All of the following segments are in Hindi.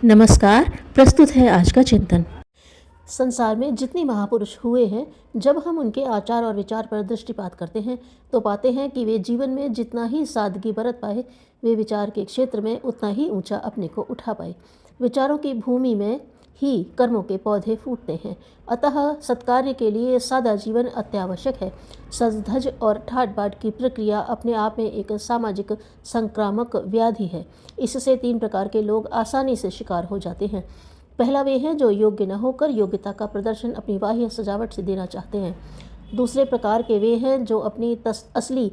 नमस्कार। प्रस्तुत है आज का चिंतन। संसार में जितने महापुरुष हुए हैं, जब हम उनके आचार और विचार पर दृष्टिपात करते हैं तो पाते हैं कि वे जीवन में जितना ही सादगी बरत पाए, वे विचार के क्षेत्र में उतना ही ऊंचा अपने को उठा पाए। विचारों की भूमि में ही कर्मों के पौधे फूटते हैं। अतः सत्कार्य के लिए सादा जीवन अत्यावश्यक है। सज धज और ठाट बाट की प्रक्रिया अपने आप में एक सामाजिक संक्रामक व्याधि है। इससे 3 प्रकार के लोग आसानी से शिकार हो जाते हैं। पहला वे हैं जो योग्य न होकर योग्यता का प्रदर्शन अपनी बाह्य सजावट से देना चाहते हैं। दूसरे प्रकार के वे हैं जो अपनी असली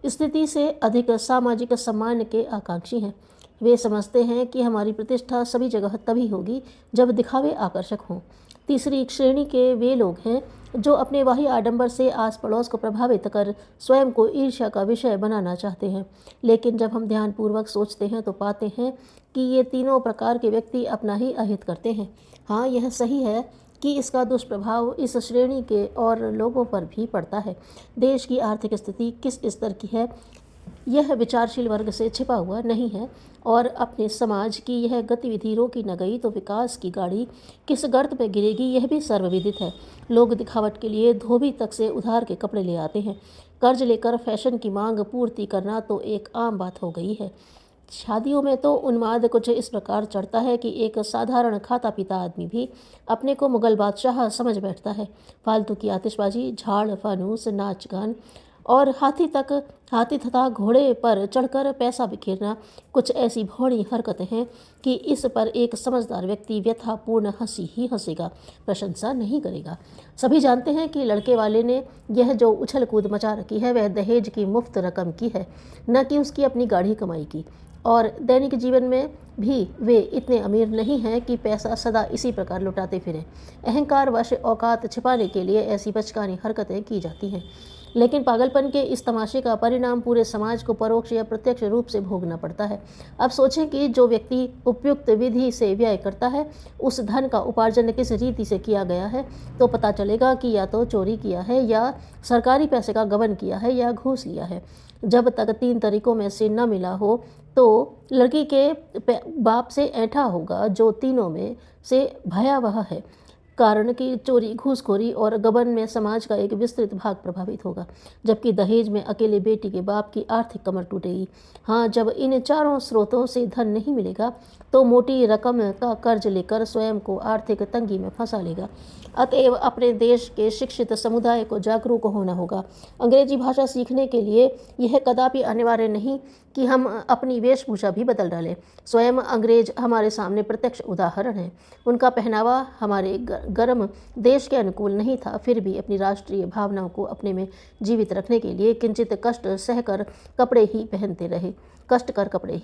स्थिति से अधिक सामाजिक सम्मान के आकांक्षी हैं। वे समझते हैं कि हमारी प्रतिष्ठा सभी जगह तभी होगी जब दिखावे आकर्षक हों। तीसरी श्रेणी के वे लोग हैं जो अपने बाह्य आडंबर से आस पड़ोस को प्रभावित कर स्वयं को ईर्ष्या का विषय बनाना चाहते हैं। लेकिन जब हम ध्यानपूर्वक सोचते हैं तो पाते हैं कि ये तीनों प्रकार के व्यक्ति अपना ही अहित करते हैं। हाँ, यह सही है कि इसका दुष्प्रभाव इस श्रेणी के और लोगों पर भी पड़ता है। देश की आर्थिक स्थिति किस स्तर की है, यह विचारशील वर्ग से छिपा हुआ नहीं है, और अपने समाज की यह गतिविधि रोकी न गई तो विकास की गाड़ी किस गर्त में गिरेगी, यह भी सर्वविदित है। लोग दिखावट के लिए धोबी तक से उधार के कपड़े ले आते हैं। कर्ज लेकर फैशन की मांग पूर्ति करना तो एक आम बात हो गई है। शादियों में तो उन्माद कुछ इस प्रकार चढ़ता है कि एक साधारण खाता पीता आदमी भी अपने को मुगल बादशाह समझ बैठता है। फालतू की आतिशबाजी, झाड़ फानूस, नाच गान और हाथी तथा घोड़े पर चढ़कर पैसा बिखेरना कुछ ऐसी भौड़ी हरकतें हैं कि इस पर एक समझदार व्यक्ति व्यथापूर्ण हंसी ही हंसेगा, प्रशंसा नहीं करेगा। सभी जानते हैं कि लड़के वाले ने यह जो उछल कूद मचा रखी है वह दहेज की मुफ्त रकम की है, न कि उसकी अपनी गाढ़ी कमाई की। और दैनिक जीवन में भी वे इतने अमीर नहीं हैं कि पैसा सदा इसी प्रकार लुटाते फिरें। अहंकार वश औकात छिपाने के लिए ऐसी बचकानी हरकतें की जाती हैं। लेकिन पागलपन के इस तमाशे का परिणाम पूरे समाज को परोक्ष या प्रत्यक्ष रूप से भोगना पड़ता है। अब सोचें कि जो व्यक्ति उपयुक्त विधि से व्यय करता है, उस धन का उपार्जन किस रीति से किया गया है, तो पता चलेगा कि या तो चोरी किया है, या सरकारी पैसे का गबन किया है, या घूस लिया है। जब तक 3 तरीकों में से न मिला हो तो लड़की के बाप से ऐंठा होगा, जो तीनों में से भयावह है। कारण कि चोरी, घूसखोरी और गबन में समाज का एक विस्तृत भाग प्रभावित होगा, जबकि दहेज में अकेले बेटी के बाप की आर्थिक कमर टूटेगी। हाँ, जब इन चारों स्रोतों से धन नहीं मिलेगा तो मोटी रकम का कर्ज लेकर स्वयं को आर्थिक तंगी में फंसा लेगा। अतएव अपने देश के शिक्षित समुदाय को जागरूक होना होगा। अंग्रेजी भाषा सीखने के लिए यह कदापि अनिवार्य नहीं कि हम अपनी वेशभूषा भी बदल डालें। स्वयं अंग्रेज हमारे सामने प्रत्यक्ष उदाहरण है। उनका पहनावा हमारे गर्म देश के अनुकूल नहीं था, फिर भी अपनी राष्ट्रीय भावनाओं को अपने में जीवित रखने के लिए किंचित कष्टकर कपड़े ही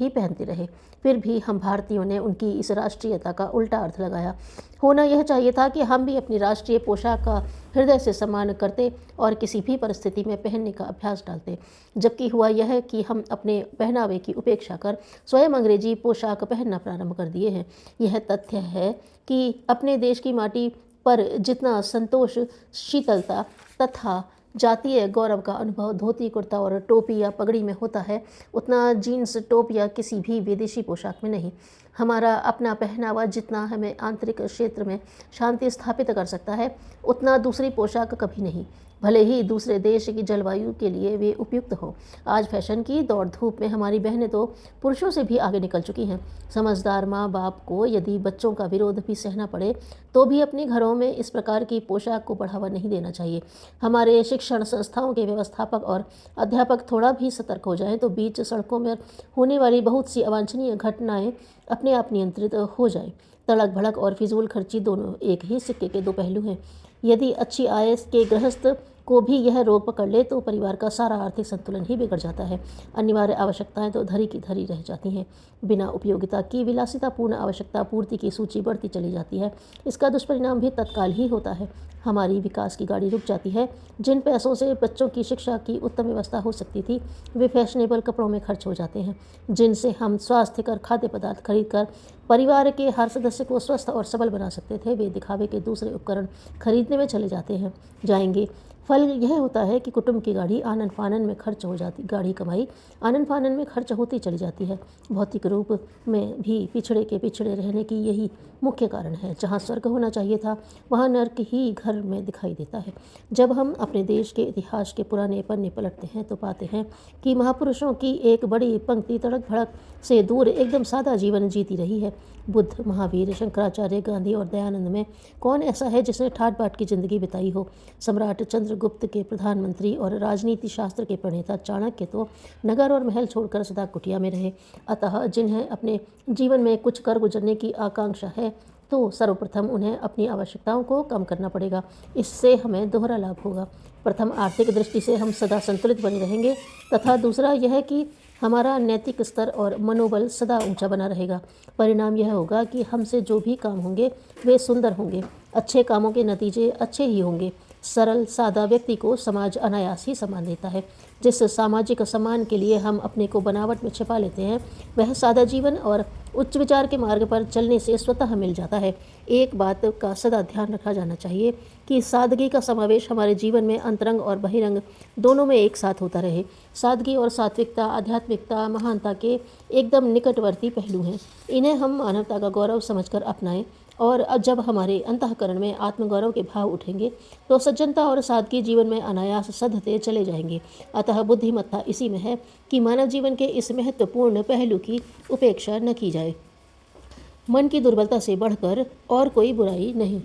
पहनते रहे। फिर भी हम भारतीयों ने उनकी इस राष्ट्रीयता का उल्टा अर्थ लगाया। होना यह चाहिए था कि हम भी अपनी राष्ट्रीय पोशाक का हृदय से सम्मान करते और किसी भी परिस्थिति में पहनने का अभ्यास डालते, जबकि हुआ यह कि हम अपने पहनावे की उपेक्षा कर स्वयं अंग्रेजी पोशाक पहनना प्रारंभ कर दिए हैं। यह तथ्य है कि अपने देश की माटी पर जितना संतोष, शीतलता तथा जातीय गौरव का अनुभव धोती कुर्ता और टोपी या पगड़ी में होता है, उतना जीन्स टॉप या किसी भी विदेशी पोशाक में नहीं। हमारा अपना पहनावा जितना हमें आंतरिक क्षेत्र में शांति स्थापित कर सकता है, उतना दूसरी पोशाक कभी नहीं, भले ही दूसरे देश की जलवायु के लिए वे उपयुक्त हो। आज फैशन की दौड़ धूप में हमारी बहनें तो पुरुषों से भी आगे निकल चुकी हैं। समझदार माँ बाप को यदि बच्चों का विरोध भी सहना पड़े तो भी अपने घरों में इस प्रकार की पोशाक को बढ़ावा नहीं देना चाहिए। हमारे शिक्षण संस्थाओं के व्यवस्थापक और अध्यापक थोड़ा भी सतर्क हो जाएं तो बीच सड़कों में होने वाली बहुत सी अवांछनीय घटनाएं अपने आप नियंत्रित हो जाएं। तड़क भड़क और फिजूल खर्ची दोनों एक ही सिक्के के 2 पहलू हैं। यदि अच्छी आय के गृहस्थ को भी यह रोग पकड़ ले तो परिवार का सारा आर्थिक संतुलन ही बिगड़ जाता है। अनिवार्य आवश्यकताएं तो धरी की धरी रह जाती हैं। बिना उपयोगिता की विलासितापूर्ण आवश्यकता पूर्ति की सूची बढ़ती चली जाती है। इसका दुष्परिणाम भी तत्काल ही होता है। हमारी विकास की गाड़ी रुक जाती है। जिन पैसों से बच्चों की शिक्षा की उत्तम व्यवस्था हो सकती थी, वे फैशनेबल कपड़ों में खर्च हो जाते हैं, जिनसे हम स्वास्थ्यकर खाद्य पदार्थ खरीद कर परिवार के हर सदस्य को स्वस्थ और सबल बना सकते थे, वे दिखावे के दूसरे उपकरण खरीदने में चले जाएंगे। फल यह होता है कि कुटुंब की गाड़ी आनन फानन में खर्च हो जाती गाड़ी कमाई आनन फानन में खर्च होती चली जाती है। भौतिक रूप में भी पिछड़े रहने की यही मुख्य कारण है। जहाँ स्वर्ग होना चाहिए था वहाँ नर्क ही घर में दिखाई देता है। जब हम अपने देश के इतिहास के पुराने पन्ने पलटते हैं तो पाते हैं कि महापुरुषों की एक बड़ी पंक्ति तड़क भड़क से दूर एकदम सादा जीवन जीती रही है। बुद्ध, महावीर, शंकराचार्य, गांधी और दयानंद में कौन ऐसा है जिसने ठाट बाट की जिंदगी बिताई हो? सम्राट चंद्रगुप्त के प्रधानमंत्री और राजनीति शास्त्र के प्रणेता चाणक्य तो नगर और महल छोड़कर सदा कुटिया में रहे। अतः जिन्हें अपने जीवन में कुछ कर गुजरने की आकांक्षा है तो सर्वप्रथम उन्हें अपनी आवश्यकताओं को कम करना पड़ेगा। इससे हमें दोहरा लाभ होगा। प्रथम, आर्थिक दृष्टि से हम सदा संतुलित बने रहेंगे तथा दूसरा यह कि हमारा नैतिक स्तर और मनोबल सदा ऊंचा बना रहेगा। परिणाम यह होगा कि हमसे जो भी काम होंगे वे सुंदर होंगे। अच्छे कामों के नतीजे अच्छे ही होंगे। सरल सादा व्यक्ति को समाज अनायास ही सम्मान देता है। जिस सामाजिक सम्मान के लिए हम अपने को बनावट में छिपा लेते हैं वह सादा जीवन और उच्च विचार के मार्ग पर चलने से स्वतः मिल जाता है। एक बात का सदा ध्यान रखा जाना चाहिए कि सादगी का समावेश हमारे जीवन में अंतरंग और बहिरंग दोनों में एक साथ होता रहे। सादगी और सात्विकता आध्यात्मिकता महानता के एकदम निकटवर्ती पहलू हैं। इन्हें हम मानवता का गौरव समझकर अपनाएं और जब हमारे अंतःकरण में आत्मगौरव के भाव उठेंगे तो सज्जनता और सादगी जीवन में अनायास सधते चले जाएंगे। अतः बुद्धिमत्ता इसी में है कि मानव जीवन के इस महत्वपूर्ण पहलू की उपेक्षा न की जाए। मन की दुर्बलता से बढ़कर और कोई बुराई नहीं।